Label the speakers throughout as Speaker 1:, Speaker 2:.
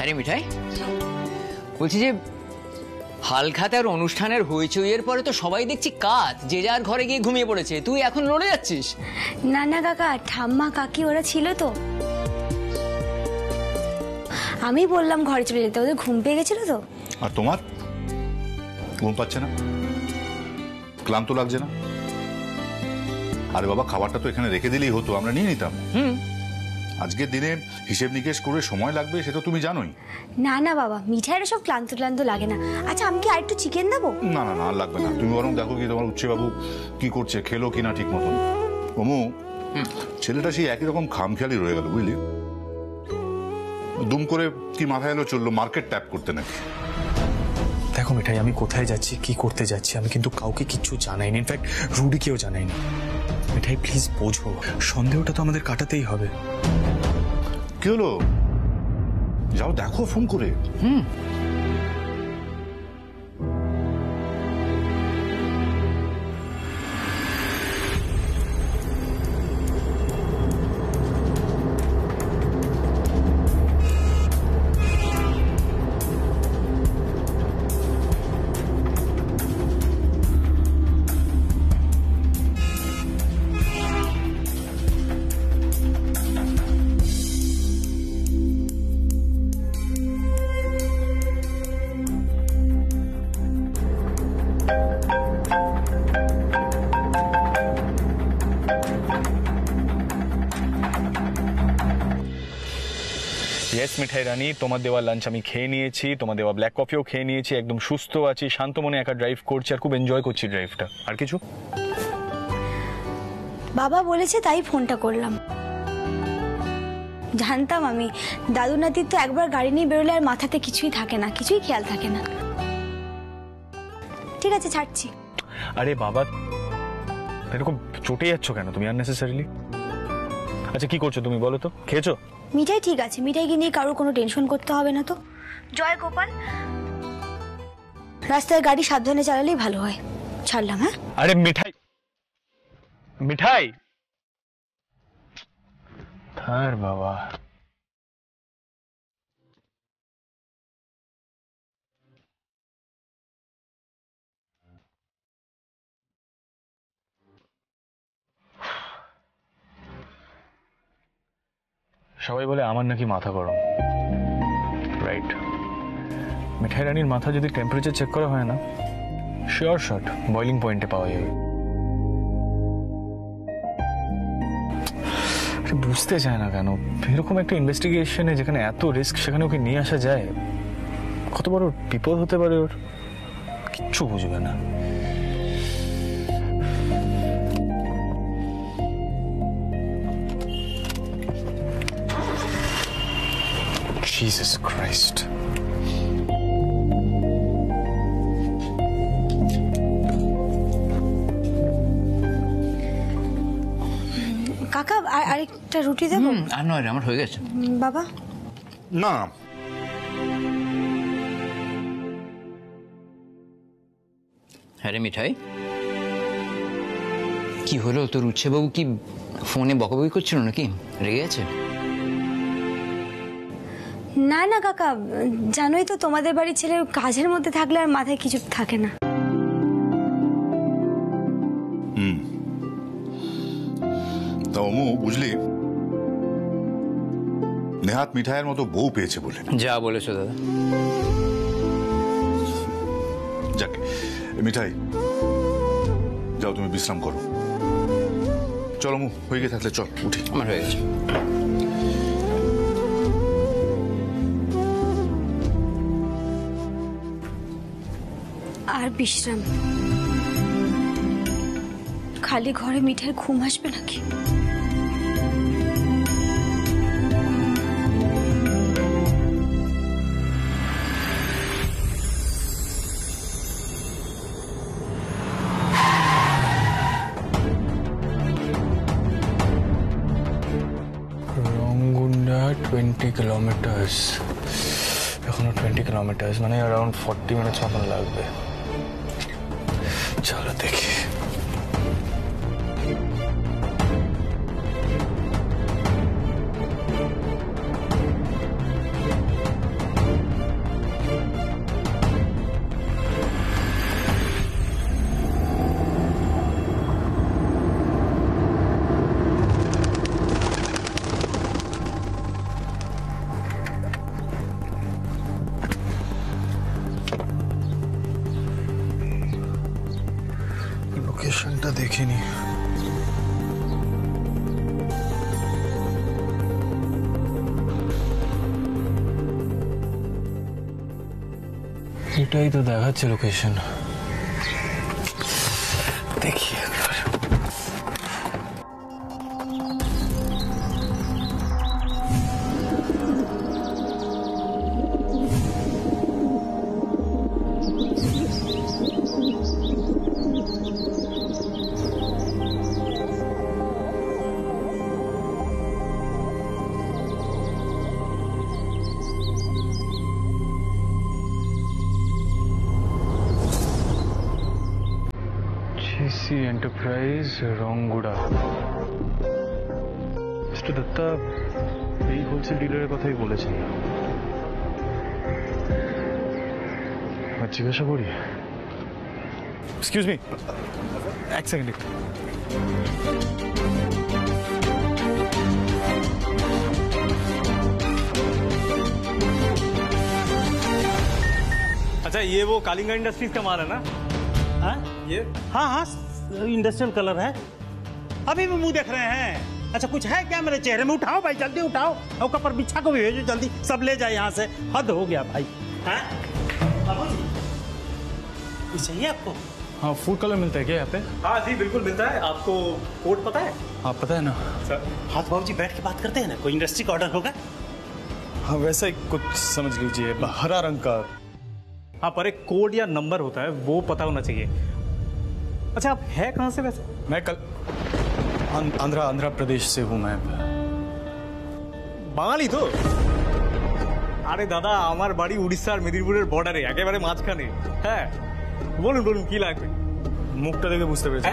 Speaker 1: রে মিঠাই, বলছি যে হালখাতার অনুষ্ঠানের হইচইয়ের পরে তো সবাই দেখছি কাজ, যে যার ঘরে গিয়ে ঘুমিয়ে পড়েছে, তুই এখন লড়ে যাচ্ছিস?
Speaker 2: না না কাকা, ঠাম্মা কাকি ওরা ছিল তো, আমি বললাম ঘরে চলে যেতে, ওদের ঘুম পেয়ে গেছিল তো।
Speaker 3: আর তোমার ঘুম পাচ্ছে না? ক্লান্ত লাগছে না? আরে বাবা, খাবারটা তো এখানে রেখে দিলেই হতো, আমরা নিয়ে নিতাম। আজকের দিনে হিসেব নিকেশ করে সময় লাগবে, সেটা তুমি জানোই।
Speaker 2: না না বাবা, মিঠাইয়ের সব ক্লান্ত ক্লান্ত লাগে না। আচ্ছা আমি কি আর একটু চিকেন দেবো?
Speaker 3: না না না, আর লাগবে না। তুমি বরং দেখো কি তোমার উচ্ছে বাবু কি করছে, খেলো কিনা ঠিক মতন। ওমু, ছেলেটা সেই একই রকম খামখেয়ালি রয়ে গেল, বুঝলি? দুম করে কি মাথায় এলো চললো মার্কেট ট্যাপ করতে নাকি।
Speaker 4: দেখো মিঠাই, আমি কোথায় যাচ্ছি, কি করতে যাচ্ছি, আমি কিন্তু কাউকে কিচ্ছু জানাইনি, ইনফ্যাক্ট রুডিকেও জানাইনি। মিঠাই প্লিজ বোঝো, সন্দেহটা তো আমাদের কাটাতেই হবে।
Speaker 3: কি হলো? যাও দেখো ফোন করে।
Speaker 4: ইয়েস মিঠাই রানী, তোমার দেওয়া লাঞ্চ আমি খেয়ে নিয়েছি, তোমার দেওয়া ব্ল্যাক কফিও খেয়ে নিয়েছি, একদম সুস্থ আছি, শান্ত মনে একা ড্রাইভ করছি, আর খুব এনজয় করছি ড্রাইভটা। আর কিছু?
Speaker 2: বাবা বলেছে তাই ফোনটা করলাম। জানতাম আমি, দাদু নাতির তো একবার গাড়ি নিয়ে বেরোলে আর মাথাতে কিছুই থাকে না, কিছুই খেয়াল থাকে না। ঠিক আছে, ছাড়ছি।
Speaker 4: আরে বাবা, এরকম চটে যাচ্ছ কেন তুমি আননেসেসারিলি? আচ্ছা কি করছো তুমি বলো তো, খেয়েছো?
Speaker 2: মিঠাই ঠিক আছে, মিঠাইকে নিয়ে কারোর কোনো টেনশন করতে হবে না তো। জয় গোপাল, রাস্তায় গাড়ি সাবধানে চালালেই ভালো হয়। ছাড়লাম। হ্যাঁ
Speaker 4: আরে মিঠাই, মিঠাই, আর বাবা সবাই বলে আমার নাকি মাথা গরম, রাইট? মিঠাই রানীর মাথা যদি টেম্পারেচার চেক করা হয় না, শিওর শট বয়লিং পয়েন্টে পাওয়া যাবে। বুঝতে চায় না কেন, এরকম একটা ইনভেস্টিগেশনে যেখানে এত রিস্ক, সেখানে ওকে নিয়ে আসা যায়? কত বড় বিপদ হতে পারে ওর, কিচ্ছু বুঝবে না। Jesus Christ.
Speaker 2: কাকা, আরেকটা রুটি দেবো?
Speaker 1: আর নয় রে, আমার হয়ে গেছে।
Speaker 2: বাবা
Speaker 3: না,
Speaker 1: হ্যাঁ রে মিঠাই, কি হলো তোর? উচ্ছে বাবু কি ফোনে বকাবকি করছিল নাকি? রেগে আছে?
Speaker 2: না না কাকা, জানোই তো তোমাদের বাড়ির ছেলে কাজের মধ্যে থাকলে আর মাথায় কিছু থাকে না।
Speaker 3: তা ওমু, বুঝলি, নেহাত মিঠাইয়ের মতো বউ পেয়েছে বলে।
Speaker 1: যা বলেছো দাদা।
Speaker 3: যাক, মিঠাই যাও, তুমি বিশ্রাম করো। চলো মু, হয়ে গিয়ে থাকলে চল উঠি।
Speaker 1: আমার হয়ে গেছে।
Speaker 2: আর বিশ্রাম? খালি ঘরে মিঠাই ঘুম আসবে নাকি?
Speaker 4: রংগুন্ডা 20 কিলোমিটার্স, এখনো 20 কিলোমিটার্স, মানে অ্যারাউন্ড 40 মিনিটস মতন লাগবে। চলো দেখি। এটাই তো দেখাচ্ছে লোকেশন। দেখি একবার। GC Enterprise, রংগুড়া। মিস্টার দত্তা এই হোলসেল ডিলারের কথাই বলেছেন। জিজ্ঞাসা করি। এক্সকিউজ মি, এক সেকেন্ড।
Speaker 5: अच्छा ये वो कालिंगा इंडस्ट्रीज का माल है ना? हाँ ये हाँ इंडस्ट्रियल कलर है। अभी भी मुंह देख रहे हैं? अच्छा कुछ है क्या मेरे चेहरे में? उठाओ भाई जल्दी उठाओ, और कपर बिछा को भी भेजो जल्दी, सब ले जाए यहाँ से। हद हो गया भाई। हाँ कुछ चाहिए आपको?
Speaker 4: हाँ, फूड कलर मिलता है क्या यहाँ पे?
Speaker 5: हाँ जी बिल्कुल मिलता है। आपको कोड पता है?
Speaker 4: हाँ पता है ना।
Speaker 5: सर हाथ बाबू जी बैठ के बात करते हैं ना, कोई इंडस्ट्री का ऑर्डर होगा?
Speaker 4: हाँ वैसा ही कुछ समझ लीजिए, हरा रंग का।
Speaker 5: हाँ पर एक कोड या नंबर होता है, वो पता होना चाहिए। अच्छा आप है कहाँ से वैसे?
Speaker 4: मैं कल आंध्र प्रदेश से हूँ मैं।
Speaker 5: বাঙালি তো? আরে দাদা আমার বাড়ি উড়িষ্যার মেদিনীপুরের বর্ডারে, একেবারে মাঝখানে। হ্যাঁ বলুন বলুন কি লাগবে?
Speaker 4: মুখটা দেখে বুঝতে পেরেছি।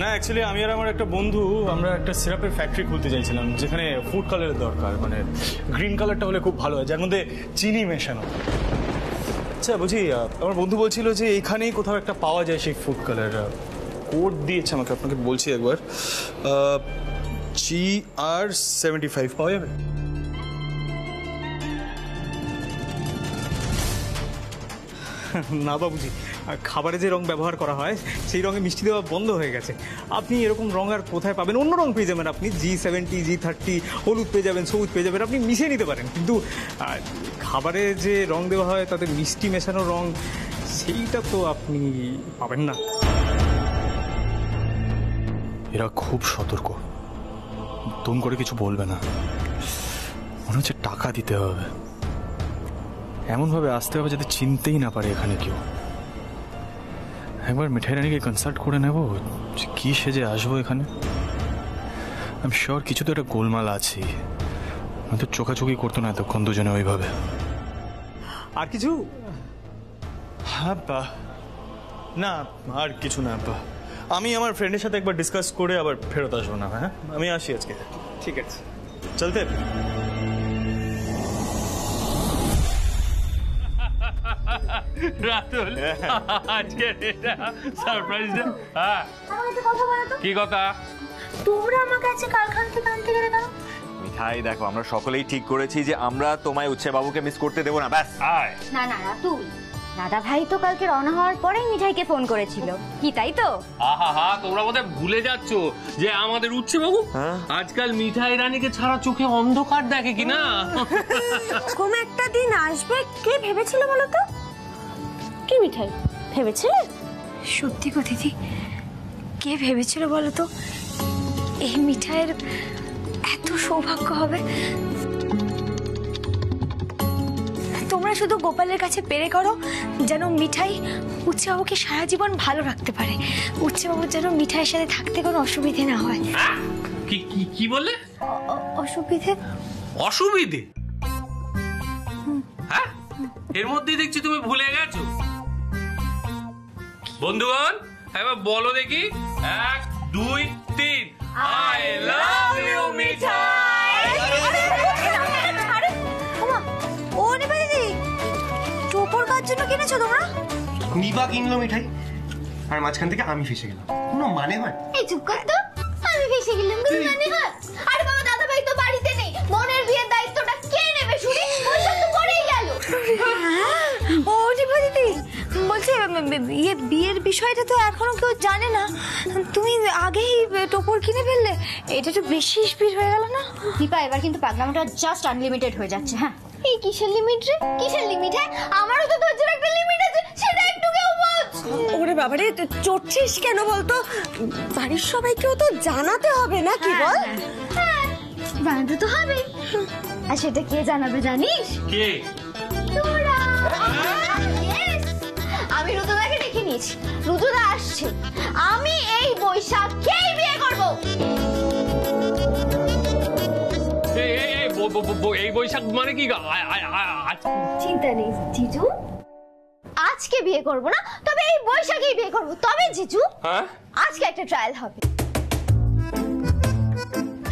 Speaker 4: না অ্যাকচুয়ালি আমি আর আমার একটা বন্ধু আমরা একটা সিরাপের ফ্যাক্টরি খুলতে চাইছিলাম, যেখানে ফুড কালারের দরকার, মানে গ্রিন কালারটা হলে খুব ভালো হয়, যার মধ্যে চিনি মেশানো। আচ্ছা বুঝি, আমার বন্ধু বলছিল যে এখানেই কোথাও একটা পাওয়া যায় সেই ফুড কালার। কোড দিয়েছে আমাকে, আপনাকে বলছি একবার। GR75 পাওয়া যাবে?
Speaker 5: না বাবুজি, খাবারে যে রং ব্যবহার করা হয় সেই রঙে মিষ্টি দেওয়া বন্ধ হয়ে গেছে। আপনি এরকম রং আর কোথায় পাবেন? অন্য রং পেয়ে যাবেন আপনি, G70, G30, হলুদ পেয়ে যাবেন, সবুজ পেয়ে যাবেন, আপনি মিশিয়ে নিতে পারেন। কিন্তু খাবারে যে রং দেওয়া হয় তাতে মিষ্টি মেশানো রং, সেইটা তো আপনি পাবেন না।
Speaker 4: এরা খুব সতর্ক, তুম করে কিছু বলবে না। মনে হচ্ছে টাকা দিতে হবে, এমনভাবে আসতে হবে যাতে চিনতেই না পারে এখানে কেউ। একবার মিঠাই রানীকে কনসাল্ট করে নেব যে কি সেজে আসবো এখানে। আমি শিওর কিছু তো একটা গোলমাল আছে, হয়তো চোখাচোখি করতো না এতক্ষণ দুজনে ওইভাবে।
Speaker 5: আর কিছু?
Speaker 4: হ্যাঁ বা না, আর কিছু না বা, আমি আমার ফ্রেন্ডের সাথে একবার ডিসকাস করে আবার ফেরত আসবো না। হ্যাঁ আমি আসি আজকে।
Speaker 5: ঠিক আছে
Speaker 4: চলতে।
Speaker 6: রাতুল আজকে এটা সারপ্রাইজ দে। হ্যাঁ
Speaker 2: আমাকে কথা বলো তো,
Speaker 6: কি কথা?
Speaker 2: তোমরা আমার কাছে কারখানা থেকে আনতে গেলে কেন?
Speaker 7: মিঠাই দেখো, আমরা সকলেই ঠিক করেছি যে আমরা তোমায় উচ্ছে বাবুকে মিস করতে দেবো না, ব্যাস।
Speaker 6: আয়
Speaker 2: না না রাতুল, দাদা ভাই তো কালকে রওনা হওয়ার পরেই মিঠাইকে ফোন করেছিল, কি তাই তো?
Speaker 6: আহা হা, তোমরা বোধহয় ভুলে যাচ্ছ যে আমাদের উচ্ছে বাবু আজকাল মিঠাই রানীকে ছাড়া চোখে অন্ধকার দেখে কিনা।
Speaker 2: কোন একটা দিন আসবে, কে ভেবেছিল বলো তো? কি মিঠাই ভেবেছিলে? সত্যি গো দিদি, কে ভেবেছিল বলো তো এই মিঠাইয়ের এত সৌভাগ্য হবে? তোমরা শুধু গোপালের কাছে পেরে করো যেন মিঠাই উচ্চবাবুকে সারা জীবন ভালো রাখতে পারে, উচ্চবাবুর যেন মিঠাইয়ের সাথে থাকতে কোনো অসুবিধে না হয়।
Speaker 6: কি কি কি বললে?
Speaker 2: অসুবিধে?
Speaker 6: অসুবিধে? হ্যাঁ এর মধ্যেই দেখছি তুমি ভুলে গেছো। বন্ধুগণ এবার বলো দেখি, 1 2 3 আই লাভ ইউ মিঠাই।
Speaker 2: ও নিবা দিদি, টোপর কার জন্য কিনেছো তোমরা?
Speaker 8: নিবা কিনলো মিঠাই, আর মাঝখান থেকে আমি ফেসে গেলাম। কোনো মানে হয়?
Speaker 9: এই চুপ কর তো, আমি ফেসে গেলাম কোনো মানে হয়? আরে বাবা, দাদা ভাই তো বাড়িতে নেই, বোনের বিয়ের দায়িত্বটা কে নেবে শুনি? ওই সব তো পড়েই গেল।
Speaker 2: ও নিবা দিদি বলছে ইয়ে বিয়ের বিষয়টা তো এখনো কেউ জানে না, তুমি আগেই টোপর কিনে ফেললে, এটা তো বেশি স্পিড হয়ে গেল না?
Speaker 9: দীপা এবার কিন্তু পাগলামোটা জাস্ট আনলিমিটেড হয়ে যাচ্ছে। হ্যাঁ এই কিসের লিমিট রে? কিসের লিমিট? হ্যাঁ, আমারও তো ধৈর্যের একটা লিমিট আছে, সেটা একটু কেউ বোঝ।
Speaker 2: ওরে বাবারে, চড়ছিস কেন বলতো? বাড়ির সবাইকেও তো জানাতে হবে না কি বল?
Speaker 9: হ্যাঁ, জানাতে তো হবে। আর সেটা কে জানাবে জানিস?
Speaker 6: কে?
Speaker 9: তোরা। Yes! আমি রুদ্রদাকে ডেকে নিয়েছি, রুদ্রদা আসছে। আমি এই বৈশাখকেই বিয়ে করব।
Speaker 6: এই বৈশাখ মানে কি?
Speaker 9: চিন্তা নেই জিজু, আজকে বিয়ে করব না, তবে এই বৈশাখেই বিয়ে করব। তবে জিজু,
Speaker 6: হ্যাঁ,
Speaker 9: আজকে একটা ট্রায়াল হবে।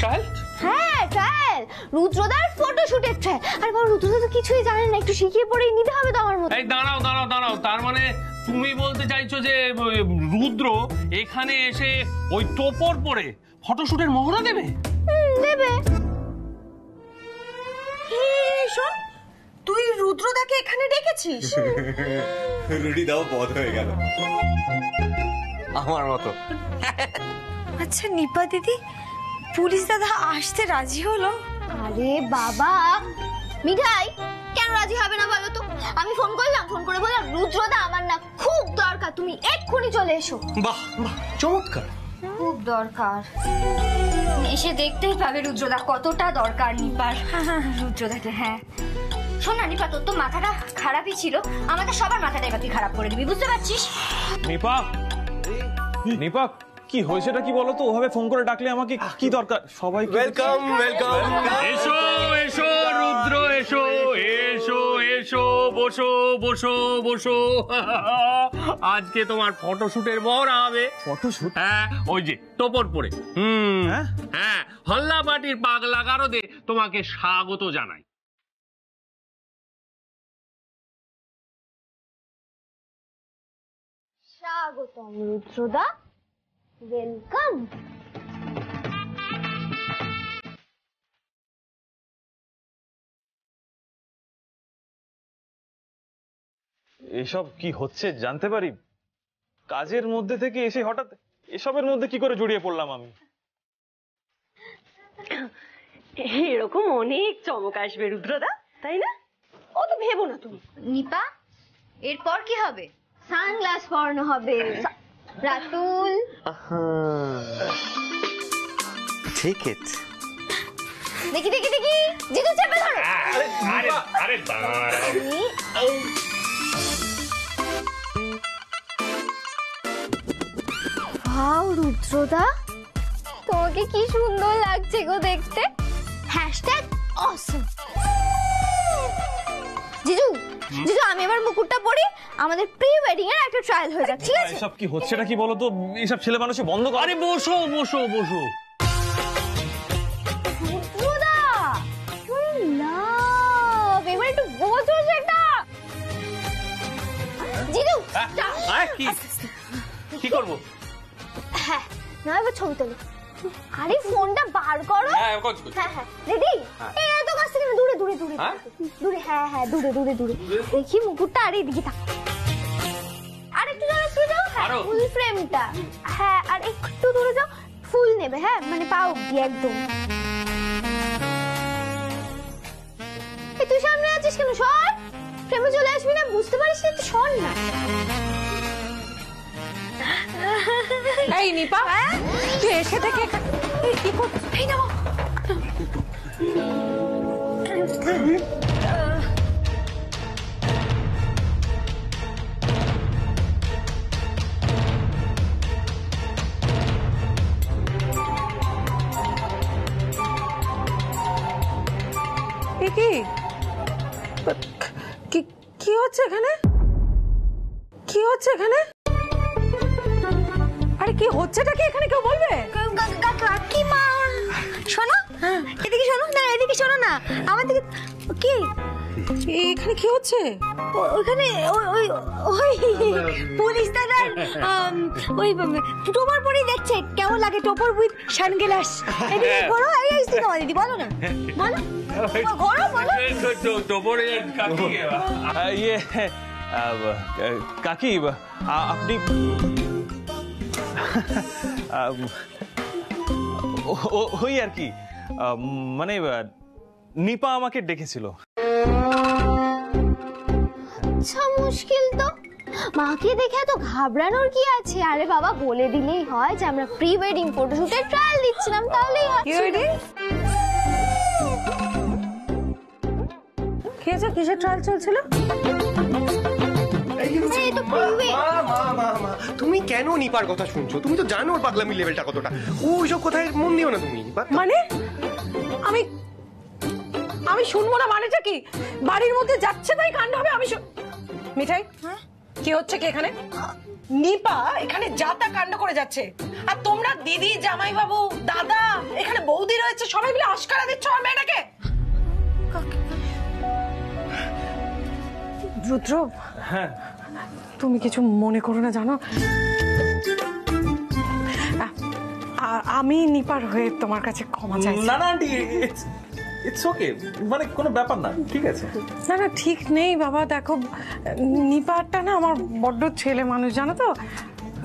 Speaker 6: ট্রায়াল?
Speaker 9: হ্যাঁ, ট্রায়াল, রুদ্রদার ফটোশুটের ট্রায়াল। আরে বাবা, রুদ্রদা তো কিছুই জানেন না, একটু শিখিয়ে পড়ে নিতে হবে তো আমার মতো।
Speaker 6: এই দাঁড়াও দাঁড়াও দাঁড়াও, তার মানে তুমি বলতে চাইছো যে রুদ্র এখানে এসে ওই টোপর পরে ফটোশুটের মহড়া দেবে?
Speaker 9: দেবে।
Speaker 2: শোন, তুই রুদ্রদাকে এখানে ডেকেছিস?
Speaker 7: রুটি দাও বধ হয়ে গেল আমার মতো।
Speaker 2: আচ্ছা নিপা দিদি, পুলিশ দাদা আসতে রাজি হলো?
Speaker 9: আরে বাবা, মিঠাই কেন রাজি হবে না বলো তো? আমি ফোন করলাম, ফোন করে বললাম রুদ্রদা আমার না খুব দরকার, তুমি এক্ষুনি চলে এসো।
Speaker 8: বাহ বাহ, চমৎকার।
Speaker 9: খুব দরকার।
Speaker 10: এসে দেখতেই পাবে রুদ্রদা কতটা দরকার নিপার রুদ্রদাকে। হ্যাঁ শোন না নিপা, তোর তো মাথাটা খারাপই ছিল, আমাদের সবার মাথাটা এবার তুই খারাপ করে দিবি, বুঝতে পারছিস?
Speaker 5: নিপা, নিপা কি হয়েছেটা কি বলো তো? ওভাবে ফোন করে ডাকলে আমাকে কি দরকার? সবাই
Speaker 8: ওয়েলকাম ওয়েলকাম।
Speaker 6: এসো এসো রুদ্র, এসো এসো এসো, বসো বসো বসো। আজকে তোমার ফটোশুটের মহড়া হবে।
Speaker 5: ফটোশুট?
Speaker 6: হ্যাঁ, ওই যে টোপর পরে। হ্যাঁ, হল্লা পার্টির পাগলা গারদে তোমাকে স্বাগত জানাই।
Speaker 9: স্বাগতম রুদ্রদা, ওয়েলকাম।
Speaker 5: এসব কি হচ্ছে জানতে পারি? কাজের মধ্যে থেকে এসে হঠাৎ এসবের মধ্যে কি করে জড়িয়ে পড়লাম আমি?
Speaker 2: এরকম অনেক চমক আসবে রুদ্রদা, তাই না? ও তো ভেবো না তুমি।
Speaker 10: নিপা, এরপর কি হবে?
Speaker 9: সানগ্লাস পরানো হবে। রাতুল,
Speaker 7: ঠিক আছে।
Speaker 9: দেখি দেখি দেখি, জিজু চেপে ধরো।
Speaker 6: আরে আরে দাঁড়াও।
Speaker 9: ওয়াও রুদ্রদা, তোমাকে কি সুন্দর লাগছে গো দেখতে। হ্যাশট্যাগ অসম। জিজু, জিজু আমি এবার মুকুটটা পরি, আমাদের প্রি ওয়েডিং এর একটা ট্রায়াল হয়ে যাক, ঠিক আছে?
Speaker 5: এসব কি হচ্ছেটা কি বলো তো? এসব ছেলে মানুষে বন্ধ কর।
Speaker 6: আরে বসো বসো বসো।
Speaker 9: রুদ্রদা, লাভ, এবার একটু বোঝো সেটা। জিজু,
Speaker 6: কি করবো?
Speaker 9: হ্যাঁ, না এবার ছবি তোলো। আরে ফোনটা বার করো।
Speaker 6: হ্যাঁ,
Speaker 9: হ্যাঁ হ্যাঁ, রেডি? এই এত কাছ থেকে না, দূরে দূরে দূরে দূরে। হ্যাঁ হ্যাঁ, দূরে দূরে দূরে। দেখি মুকুটটা, আর এইদিকে তাকাও। আর একটু যাও, একটু যাও। হ্যাঁ, ফুল ফ্রেমটা। হ্যাঁ, আর একটু দূরে যাও। ফুল নেবে, হ্যাঁ, মানে পা অব্দি একদম। এই তুই সামনে আছিস কেন? সর, ফ্রেমে চলে আসবি না, বুঝতে পারিস না? সর না।
Speaker 2: এই নিপা, তুই এসে থেকে কি করছিস? এই নাও। কি হচ্ছে এখানে? কি হচ্ছে এখানে? আরে কি হচ্ছেটা কি এখানে, কেউ বলবে?
Speaker 9: কাকিমা, শোনো, এদিকে শোনো না, এদিকে শোনো না, আমার দিকে। কি
Speaker 2: এখানে কি হচ্ছে?
Speaker 9: ওখানে ওই পুলিশ দাদার ওই টোপর পরেই দেখছে কেমন লাগে, টোপর উইথ সানগ্লাস। এদিকে ঘোরো, এই সিনেমা দিদি, বলো না, বলো ঘোরো, বলো।
Speaker 6: টোপরে কাকি
Speaker 5: ইয়ে কাকি, আপনি ওই আর কি, মানে নিপা আমাকে ডেকেছিল।
Speaker 9: আচ্ছা মুশকিল তো। মাকে দেখে এত ঘাবড়ানোর কি আছে? আরে বাবা বলে দিলেই হয় যে আমরা প্রি ওয়েডিং ফটোশুটের ট্রায়াল দিচ্ছিলাম, তাহলেই হয়।
Speaker 2: কি ওয়েডিং? কি আছে? কিসের ট্রায়াল চলছিল?
Speaker 9: এই তো pre-wed।
Speaker 8: তুমি কেন নিপার কথা শুনছো? তুমি তো জানো ওর পাগলামি লেভেলটা কতটা। ওইসব কথায় মন দিও না তুমি।
Speaker 11: মানে আমি শুনবো না মানেটা কি? বাড়ির মধ্যে যাচ্ছে তাই কাণ্ড হবে? মিঠাই কি হচ্ছে কি এখানে? নিপা এখানে যা তা কাণ্ড করে যাচ্ছে, আর তোমরা দিদি, জামাইবাবু, দাদা, এখানে বৌদি রয়েছে, সবাই মিলে আশকারা দিচ্ছ আমার মেয়েটাকে। রুদ্র,
Speaker 4: হ্যাঁ
Speaker 11: তুমি কিছু মনে করো না, জানো আমি নিপার হয়ে তোমার কাছে ক্ষমা চাইছি।
Speaker 5: না না আন্টি, ইটস ওকে, মানে কোনো ব্যাপার না, ঠিক আছে।
Speaker 11: না না ঠিক নেই বাবা, দেখো নিপারটা না আমার বড্ড ছেলে মানুষ, জানো তো,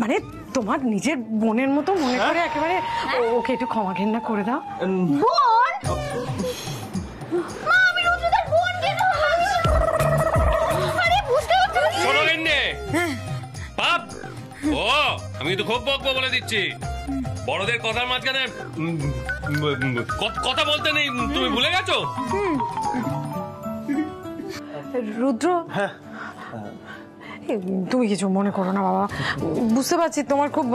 Speaker 11: মানে তোমার নিজের বোনের মতো মনে করে একেবারে ওকে একটু ক্ষমা ঘেন্না করে দাও।
Speaker 9: বোন? মা আমি রুদ্রদার বোন কেন? আরে বুঝতে পারছি।
Speaker 6: শোনো গিন্নে, পাপ ও আমি তো খুব বকবো বলে দিচ্ছি। বড়দের কথার মাঝখানে কথা বলতে নেই, তুমি ভুলে গেছো?
Speaker 11: রুদ্র, তুমি কিছু মনে করো না বাবা, বুঝতে পারছি তোমার খুব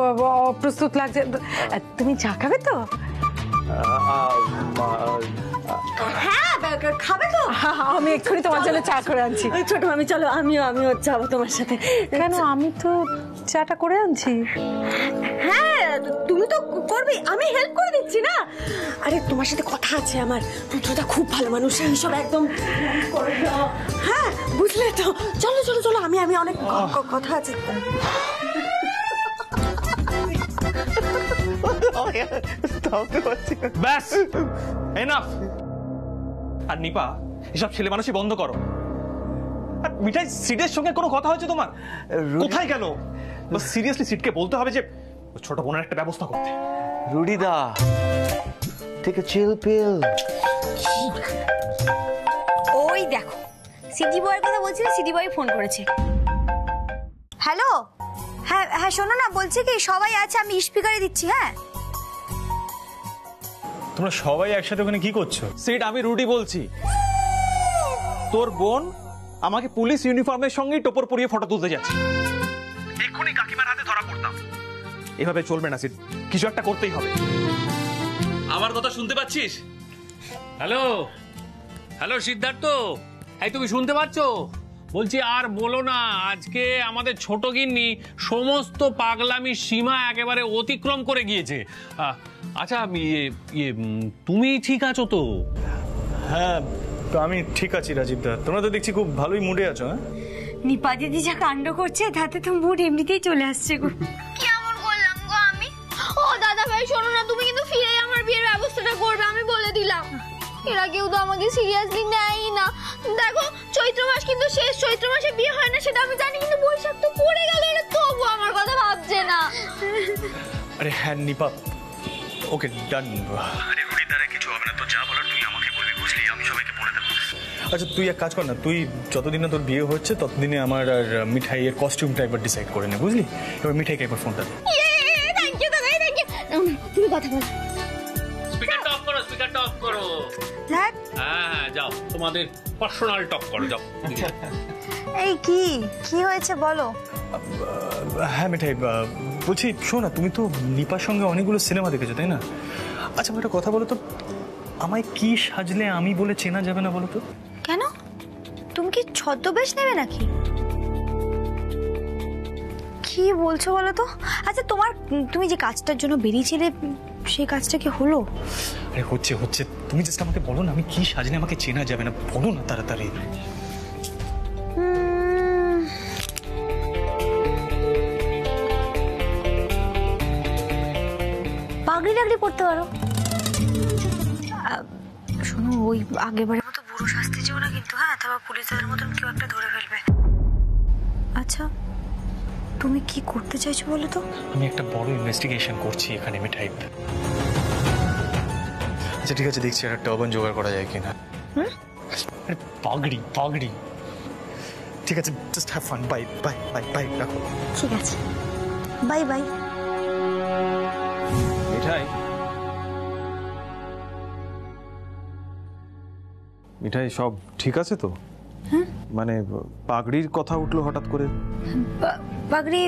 Speaker 11: অপ্রস্তুত লাগছে। তুমি চা খাবে তো?
Speaker 2: হ্যাঁ খাবে তো?
Speaker 11: আমি এক্ষুনি তোমার জন্য চা করে আনছি।
Speaker 2: ছোট মামি চলো, আমিও যাবো তোমার সাথে।
Speaker 11: কেন? আমি তো চাটা করে আনছি।
Speaker 2: হ্যাঁ তুমি তো করবে, আমি হেল্প করে দিচ্ছি না। আরে তোমার সাথে কথা আছে আমার, রুদ্রদা খুব ভালো মানুষ, এইসব একদম করে দাও। হ্যাঁ বুঝলে তো, চলো চলো চলো, আমি অনেক কথা আছে।
Speaker 5: ব্যাস এনাফ। আর নিপা, এসব ছেলে মানুষই বন্ধ করো। আর মিঠাই, সিডের সঙ্গে কোনো কথা হয়েছে তোমার? কোথায় গেল? সিরিয়াসলি সিটকে বলতে হবে যে ছোট বোনের একটা ব্যবস্থা করতে।
Speaker 7: রুডিদা, টেক আ চিল পিল।
Speaker 10: ওই দেখো সিটি বয়ের কথা বলছিলে, সিটি বয় ফোন করেছে। হ্যালো, হ্যাঁ হ্যাঁ শোনো না, বলছে কি সবাই আছে, আমি স্পিকারে দিচ্ছি। হ্যাঁ
Speaker 4: তোমরা সবাই একসাথে ওখানে কি করছো?
Speaker 5: সিট, আমি রুডি বলছি। তোর বোন আমাকে পুলিশ ইউনিফর্মের সঙ্গেই টোপর পরিয়ে ফটো তুলতে যাচ্ছে। এক্ষুনি কাকিমার হাতে ধরা পড়তাম। এভাবে চলবে না সিট, কিছু একটা করতেই হবে।
Speaker 6: আমার কথা শুনতে পাচ্ছিস? হ্যালো হ্যালো সিদ্ধার্থ, এই তুমি শুনতে পাচ্ছ? বলছি আর বলো না, আজকে আমাদের ছোট গিন্নি সমস্ত পাগলামির সীমা একেবারে অতিক্রম করে গিয়েছে। আচ্ছা তুমি ঠিক আছো তো?
Speaker 4: হ্যাঁ তো আমি ঠিক আছি রাজীব দা, তোমরা তো দেখছি খুব ভালোই মুডে আছো। হ্যাঁ
Speaker 10: নিপা দিদি যা কাণ্ড করছে তাতে তো মুড এমনিতেই চলে আসছে গো।
Speaker 9: কেমন করলাম গো আমি? ও দাদা ভাই শোনো না, তুমি কিন্তু ফিরে আমার বিয়ের ব্যবস্থাটা করবে, আমি বলে দিলাম। এরা কেউ তো আমাকে সিরিয়াসলি নেয়ই না। দেখো চৈত্র মাস কিন্তু শেষ, চৈত্র মাসে বিয়ে হয় না সেটা আমি জানি, কিন্তু বৈশাখ তো পড়ে গেল, এরা তবু আমার কথা ভাবছে না।
Speaker 4: আরে হ্যাঁ নিপা, ওকে ডান। আরে রুডিদারে কিছু হবে না, তো যা বলার তুই আমাকে বলবি, বুঝলি? আমি সবাইকে বলে দেবো। আচ্ছা তুই এক কাজ কর না, তুই যতদিন না তোর বিয়ে হচ্ছে ততদিনে আমার আর মিঠাইয়ের কস্টিউমটা একবার ডিসাইড করে নে, বুঝলি? এবার মিঠাইকে একবার ফোনটা দে।
Speaker 9: থ্যাংক ইউ দাদা, থ্যাংক ইউ। তুমি কথা বলো।
Speaker 6: স্পিকারটা অফ করো, স্পিকারটা অফ করো। হ্যাঁ হ্যাঁ যাও, তোমাদের পার্সোনাল টক করো, যাও।
Speaker 10: এই কি হয়েছে বলো?
Speaker 4: হ্যাঁ মিঠাই, বলছি শোন না, তুমি তো নিপার সঙ্গে অনেকগুলো সিনেমা দেখেছো তাই না? আচ্ছা একটা কথা বলো তো, আমায় কি সাজলে আমি বলে চেনা যাবে না বলো তো?
Speaker 10: কেন, তুমি কি ছদ্মবেশ নেবে নাকি? কি বলছো বলো তো? আচ্ছা তুমি যে কাজটার জন্য বেরিয়েছিলে সেই কাজটা কি হলো?
Speaker 4: আরে হচ্ছে, তুমি জাস্ট আমাকে বলো না, আমি কি সাজলে আমাকে চেনা যাবে না, বলো না তাড়াতাড়ি।
Speaker 10: পাগড়ি টাগড়ি পড়তে পারো। শোনো, ওই আগেবারের মতো বুড়ো শাস্তি যেও না কিন্তু, হ্যাঁ, তারপর পুলিশদের মতন কেউ একটা ধরে ফেলবে। আচ্ছা তুমি কি করতে চাইছো বলো তো?
Speaker 4: আমি একটা বড় ইনভেস্টিগেশন করছি এখানে মিঠাই। আচ্ছা ঠিক আছে, দেখছি আর একটা টার্বান জোগাড় করা যায় কিনা। আরে পাগড়ি ঠিক আছে, just have fun. Bye bye bye bye, রাখো।
Speaker 2: ঠিক আছে, বাই বাই।
Speaker 7: মিঠাই, মিঠাই সব ঠিক আছে তো? মানে পাগড়ির কথা উঠলো হঠাৎ করে।
Speaker 2: পাগড়ি,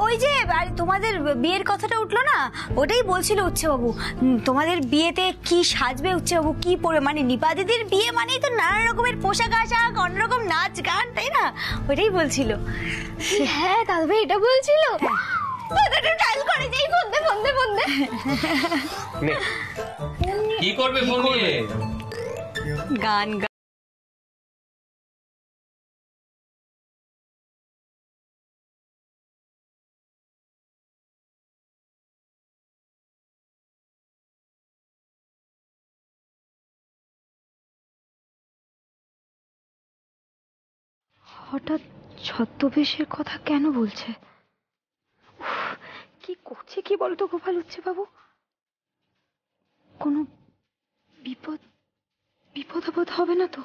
Speaker 2: ওই যে তোমাদের বিয়ের কথাটা উঠলো না, ওটাই বলছিল উচ্চবাবু। তোমাদের বিয়েতে কি সাজবে উচ্চবাবু, কি পরে, মানে নিপা দিদির বিয়ে মানেই তো নানা রকমের পোশাক আশাক, অন্যরকম নাচ গান, তাই না? ওটাই বলছিল।
Speaker 9: হ্যাঁ দাদা ভাই এটা বলছিল। ডায়াল করে যাই, ফোন দে ফোন দে ফোন দে।
Speaker 6: কি করবে ফোন দিয়ে?
Speaker 2: গান।
Speaker 12: হঠাৎ ছদ্মবেশের কথা কেন বলছে? কি করছে কি বলতো গোপাল উচ্চবাবু? কোনো বিপদ আপদ হবে না তো?